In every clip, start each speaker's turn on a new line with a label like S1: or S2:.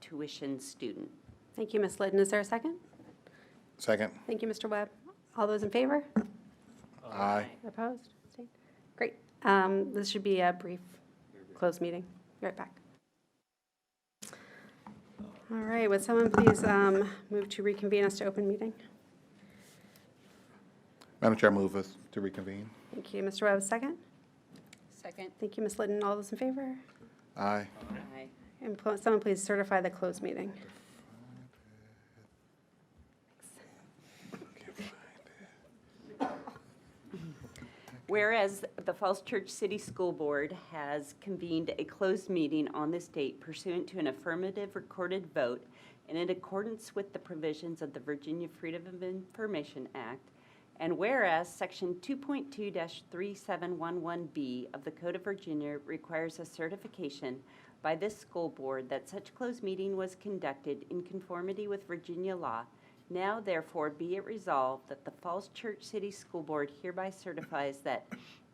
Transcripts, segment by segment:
S1: tuition student.
S2: Thank you, Ms. Liddon. Is there a second?
S3: Second.
S2: Thank you, Mr. Webb. All those in favor?
S3: Aye.
S2: Opposed? Abstained? Great. This should be a brief closed meeting. Be right back. All right, would someone please move to reconvene us to open meeting?
S3: Madam Chair, move us to reconvene.
S2: Thank you, Mr. Webb. Second?
S1: Second.
S2: Thank you, Ms. Liddon. All those in favor?
S3: Aye.
S1: Aye.
S2: And someone please certify the closed meeting.
S1: Whereas the Falls Church City School Board has convened a closed meeting on this date pursuant to an affirmative recorded vote and in accordance with the provisions of the Virginia Freedom of Information Act, and whereas Section 2.2-3711B of the Code of Virginia requires a certification by this school board that such closed meeting was conducted in conformity with Virginia law, now therefore be it resolved that the Falls Church City School Board hereby certifies that,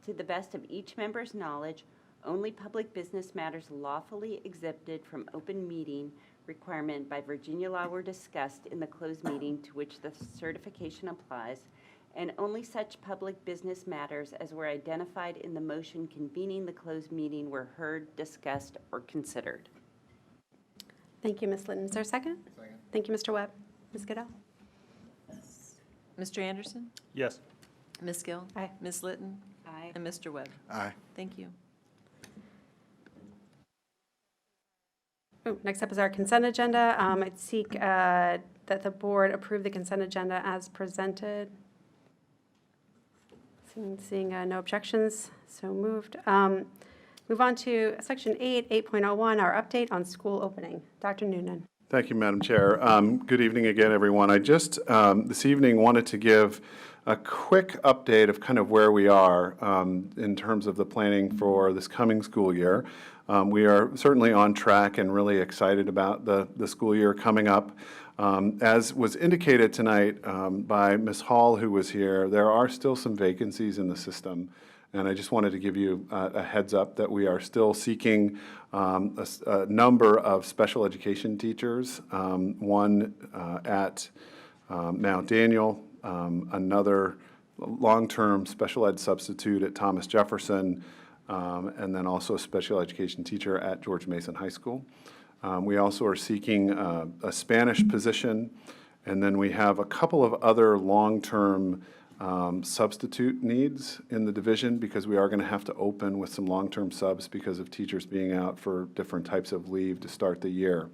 S1: to the best of each member's knowledge, only public business matters lawfully exempted from open meeting requirement by Virginia law were discussed in the closed meeting to which the certification applies, and only such public business matters as were identified in the motion convening the closed meeting were heard, discussed, or considered.
S2: Thank you, Ms. Liddon. Is there a second?
S3: Second.
S2: Thank you, Mr. Webb. Ms. Goodell?
S4: Mr. Anderson?
S5: Yes.
S4: Ms. Gill?
S2: Aye.
S4: Ms. Litton?
S1: Aye.
S4: And Mr. Webb?
S3: Aye.
S4: Thank you.
S2: Oh, next up is our consent agenda. I'd seek that the board approve the consent agenda as presented. Seeing no objections, so moved. Move on to Section 8, 8.01, our update on school opening. Dr. Noonan.
S6: Thank you, Madam Chair. Good evening again, everyone. I just this evening wanted to give a quick update of kind of where we are in terms of the planning for this coming school year. We are certainly on track and really excited about the school year coming up. As was indicated tonight by Ms. Hall, who was here, there are still some vacancies in the system. And I just wanted to give you a heads up that we are still seeking a number of special education teachers, one at Mount Daniel, another long-term special ed substitute at Thomas Jefferson, and then also a special education teacher at George Mason High School. We also are seeking a Spanish position, and then we have a couple of other long-term substitute needs in the division because we are going to have to open with some long-term subs because of teachers being out for different types of leave to start the year.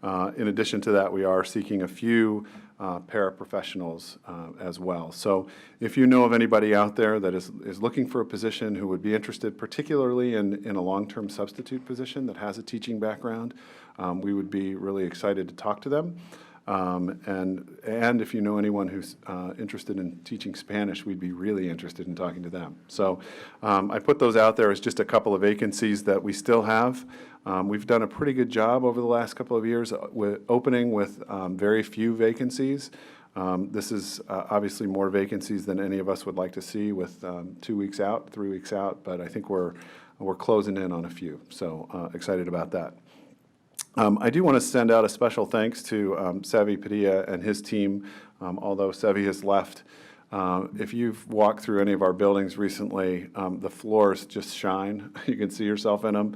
S6: In addition to that, we are seeking a few paraprofessionals as well. So if you know of anybody out there that is looking for a position who would be interested particularly in a long-term substitute position that has a teaching background, we would be really excited to talk to them. And if you know anyone who's interested in teaching Spanish, we'd be really interested in talking to them. So I put those out there as just a couple of vacancies that we still have. We've done a pretty good job over the last couple of years with opening with very few vacancies. This is obviously more vacancies than any of us would like to see with 2 weeks out, 3 weeks out, but I think we're closing in on a few. So excited about that. I do want to send out a special thanks to Sevi Padilla and his team, although Sevi has left. If you've walked through any of our buildings recently, the floors just shine. You can see yourself in them.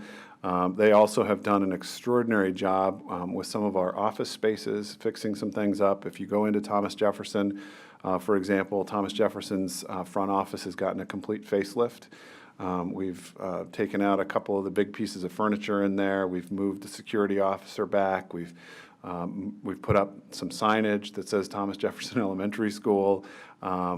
S6: They also have done an extraordinary job with some of our office spaces, fixing some things up. If you go into Thomas Jefferson, for example, Thomas Jefferson's front office has gotten a complete facelift. We've taken out a couple of the big pieces of furniture in there. We've moved the security officer back. We've put up some signage that says Thomas Jefferson Elementary School.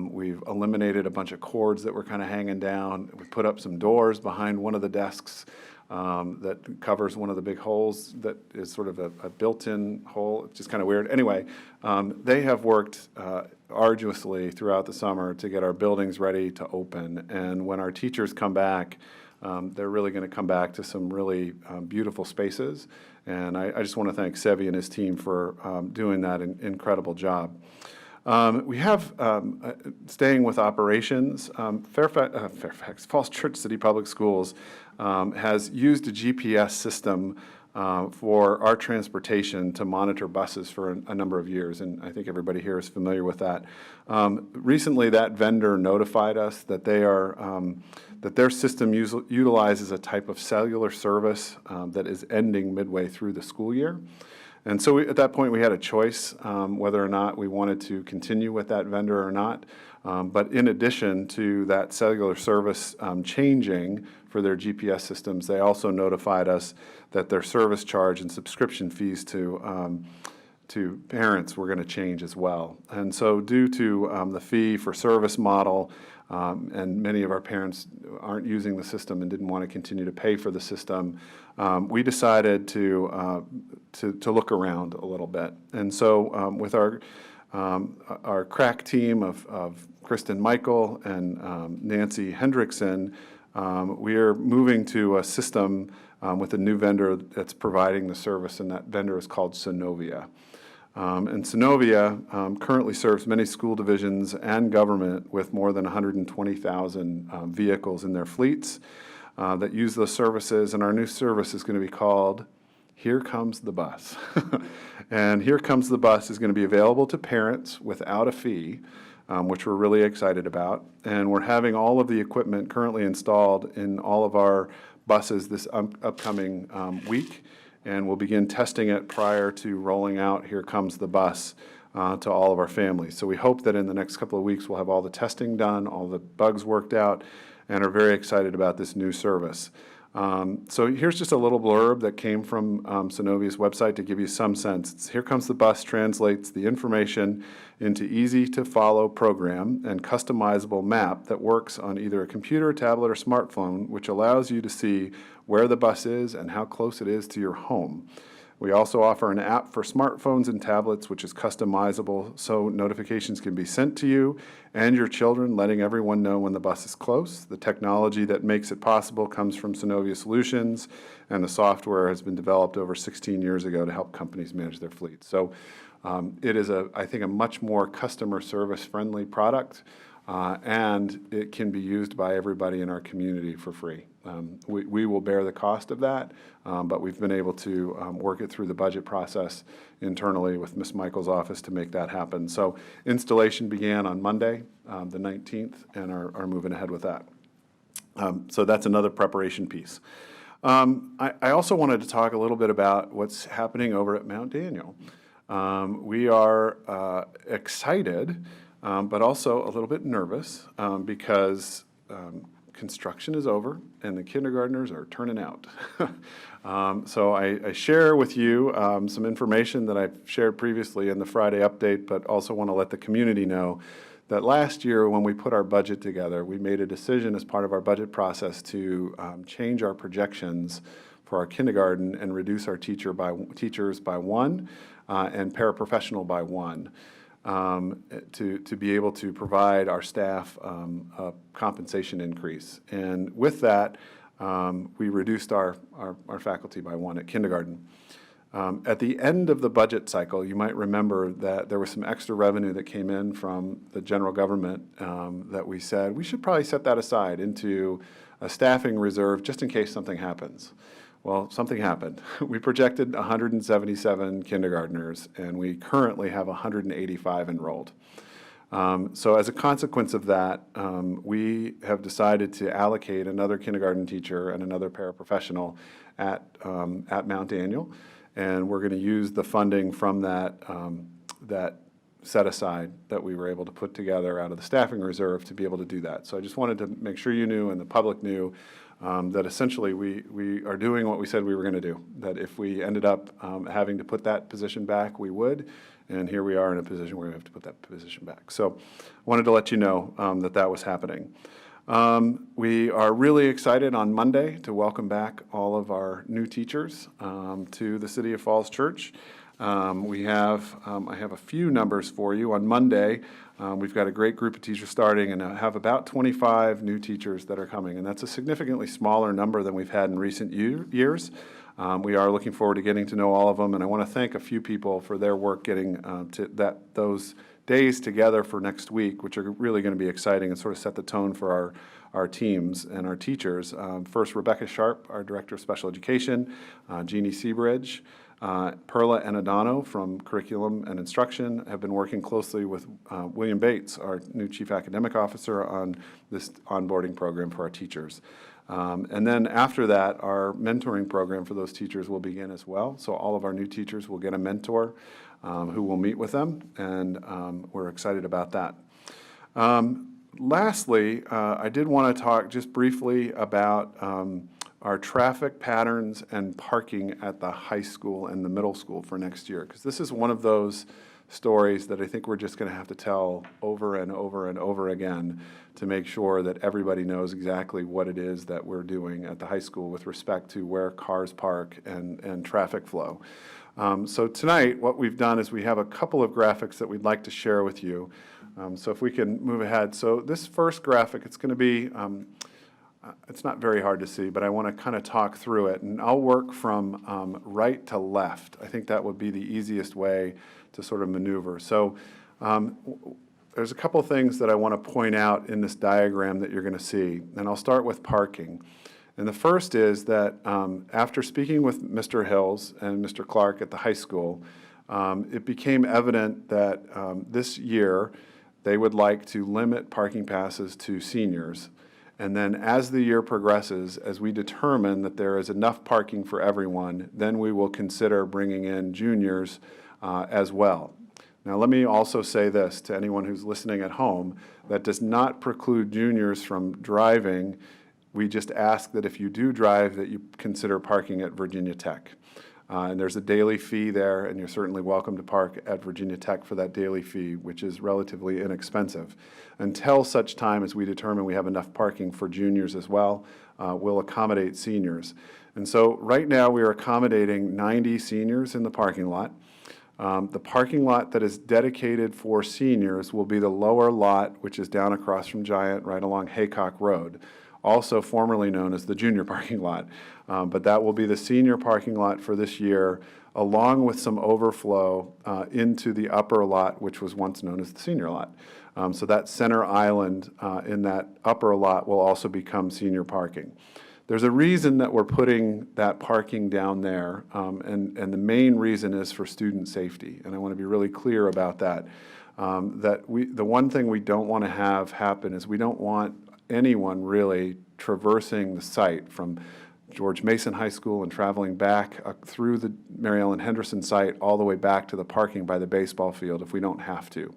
S6: We've eliminated a bunch of cords that were kind of hanging down. We put up some doors behind one of the desks that covers one of the big holes that is sort of a built-in hole. It's just kind of weird. Anyway, they have worked arduously throughout the summer to get our buildings ready to open. And when our teachers come back, they're really going to come back to some really beautiful spaces. And I just want to thank Sevi and his team for doing that incredible job. We have, staying with operations, Falls Church City Public Schools has used a GPS system for our transportation to monitor buses for a number of years, and I think everybody here is familiar with that. Recently, that vendor notified us that that their system utilizes a type of cellular service that is ending midway through the school year. And so at that point, we had a choice whether or not we wanted to continue with that vendor or not. But in addition to that cellular service changing for their GPS systems, they also notified us that their service charge and subscription fees to parents were going to change as well. And so due to the fee for service model, and many of our parents aren't using the system and didn't want to continue to pay for the system, we decided to look around a little bit. And so with our crack team of Kristen Michael and Nancy Hendrickson, we are moving to a system with a new vendor that's providing the service, and that vendor is called Synovia. And Synovia currently serves many school divisions and government with more than 120,000 vehicles in their fleets that use those services, and our new service is going to be called Here Comes the Bus. And Here Comes the Bus is going to be available to parents without a fee, which we're really excited about. And we're having all of the equipment currently installed in all of our buses this upcoming week, and we'll begin testing it prior to rolling out Here Comes the Bus to all of our families. So we hope that in the next couple of weeks we'll have all the testing done, all the bugs worked out, and are very excited about this new service. So here's just a little blurb that came from Synovia's website to give you some sense. Here Comes the Bus translates the information into easy-to-follow program and customizable map that works on either a computer, tablet, or smartphone, which allows you to see where the bus is and how close it is to your home. We also offer an app for smartphones and tablets, which is customizable, so notifications can be sent to you and your children, letting everyone know when the bus is close. The technology that makes it possible comes from Synovia Solutions, and the software has been developed over 16 years ago to help companies manage their fleet. So it is, I think, a much more customer service-friendly product, and it can be used by everybody in our community for free. We will bear the cost of that, but we've been able to work it through the budget process internally with Ms. Michael's office to make that happen. So installation began on Monday, the 19th, and are moving ahead with that. So that's another preparation piece. I also wanted to talk a little bit about what's happening over at Mount Daniel. We are excited, but also a little bit nervous because construction is over and the kindergartners are turning out. So I share with you some information that I've shared previously in the Friday update, but also want to let the community know that last year when we put our budget together, we made a decision as part of our budget process to change our projections for our kindergarten and reduce our teachers by one and paraprofessional by one. To be able to provide our staff a compensation increase. And with that, we reduced our faculty by one at kindergarten. At the end of the budget cycle, you might remember that there was some extra revenue that came in from the general government that we said we should probably set that aside into a staffing reserve just in case something happens. Well, something happened. We projected 177 kindergartners, and we currently have 185 enrolled. So as a consequence of that, we have decided to allocate another kindergarten teacher and another paraprofessional at Mount Daniel, and we're going to use the funding from that set aside that we were able to put together out of the staffing reserve to be able to do that. So I just wanted to make sure you knew and the public knew that essentially we are doing what we said we were going to do, that if we ended up having to put that position back, we would, and here we are in a position where we have to put that position back. So I wanted to let you know that was happening. We are really excited on Monday to welcome back all of our new teachers to the City of Falls Church. I have a few numbers for you. On Monday, we've got a great group of teachers starting and have about 25 new teachers that are coming, and that's a significantly smaller number than we've had in recent years. We are looking forward to getting to know all of them, and I want to thank a few people for their work getting those days together for next week, which are really going to be exciting and sort of set the tone for our teams and our teachers. First, Rebecca Sharp, our Director of Special Education, Jeannie Seabridge, Perla Enadano from Curriculum and Instruction have been working closely with William Bates, our new Chief Academic Officer, on this onboarding program for our teachers. And then after that, our mentoring program for those teachers will begin as well. So all of our new teachers will get a mentor who will meet with them, and we're excited about that. Lastly, I did want to talk just briefly about our traffic patterns and parking at the high school and the middle school for next year, because this is one of those stories that I think we're just going to have to tell over and over and over again to make sure that everybody knows exactly what it is that we're doing at the high school with respect to where cars park and traffic flow. So tonight, what we've done is we have a couple of graphics that we'd like to share with you. So if we can move ahead. So this first graphic, it's going to be it's not very hard to see, but I want to kind of talk through it. And I'll work from right to left. I think that would be the easiest way to sort of maneuver. So there's a couple things that I want to point out in this diagram that you're going to see. And I'll start with parking. And the first is that after speaking with Mr. Hills and Mr. Clark at the high school, it became evident that this year they would like to limit parking passes to seniors. And then as the year progresses, as we determine that there is enough parking for everyone, then we will consider bringing in juniors as well. Now, let me also say this to anyone who's listening at home, that does not preclude juniors from driving. We just ask that if you do drive, that you consider parking at Virginia Tech. And there's a daily fee there, and you're certainly welcome to park at Virginia Tech for that daily fee, which is relatively inexpensive. Until such time as we determine we have enough parking for juniors as well, we'll accommodate seniors. And so right now we are accommodating 90 seniors in the parking lot. The parking lot that is dedicated for seniors will be the lower lot, which is down across from Giant, right along Haycock Road, also formerly known as the junior parking lot. But that will be the senior parking lot for this year, along with some overflow into the upper lot, which was once known as the senior lot. So that center island in that upper lot will also become senior parking. There's a reason that we're putting that parking down there, and the main reason is for student safety. And I want to be really clear about that. The one thing we don't want to have happen is we don't want anyone really traversing the site from George Mason High School and traveling back through the Mary Ellen Henderson site all the way back to the parking by the baseball field if we don't have to.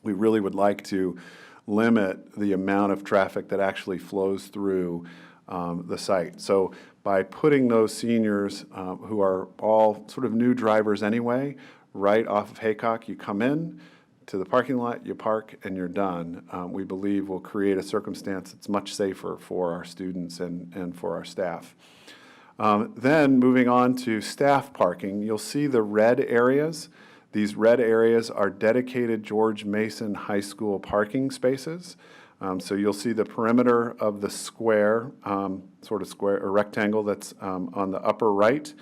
S6: We really would like to limit the amount of traffic that actually flows through the site. So by putting those seniors who are all sort of new drivers anyway, right off of Haycock, you come in to the parking lot, you park, and you're done, we believe will create a circumstance that's much safer for our students and for our staff. Then moving on to staff parking, you'll see the red areas. These red areas are dedicated George Mason High School parking spaces. So you'll see the perimeter of the square, sort of square or rectangle that's on the upper right.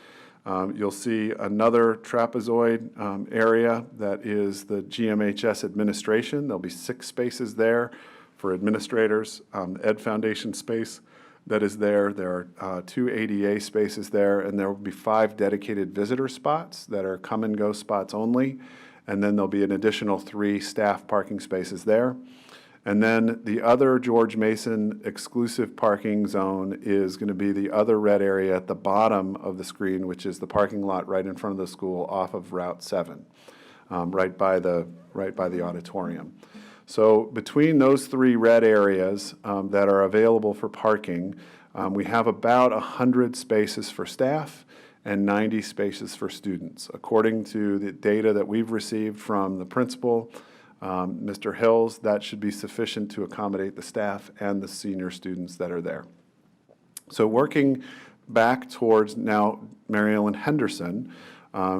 S6: You'll see another trapezoid area that is the GMHS administration. There'll be 6 spaces there for administrators. Ed Foundation space that is there. There are 2 ADA spaces there, and there will be 5 dedicated visitor spots that are come-and-go spots only. And then there'll be an additional 3 staff parking spaces there. And then the other George Mason exclusive parking zone is going to be the other red area at the bottom of the screen, which is the parking lot right in front of the school off of Route 7, right by the auditorium. So between those 3 red areas that are available for parking, we have about 100 spaces for staff and 90 spaces for students. According to the data that we've received from the principal, Mr. Hills, that should be sufficient to accommodate the staff and the senior students that are there. So working back towards now Mary Ellen Henderson,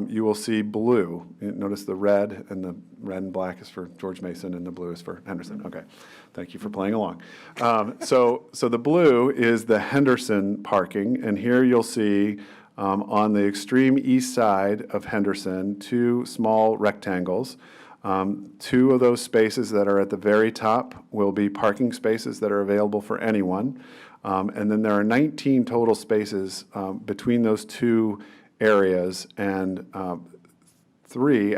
S6: you will see blue. Notice the red and black is for George Mason and the blue is for Henderson. Okay, thank you for playing along. So the blue is the Henderson parking, and here you'll see On the extreme east side of Henderson, 2 small rectangles. 2 of those spaces that are at the very top will be parking spaces that are available for anyone. And then there are 19 total spaces between those 2 areas, and 3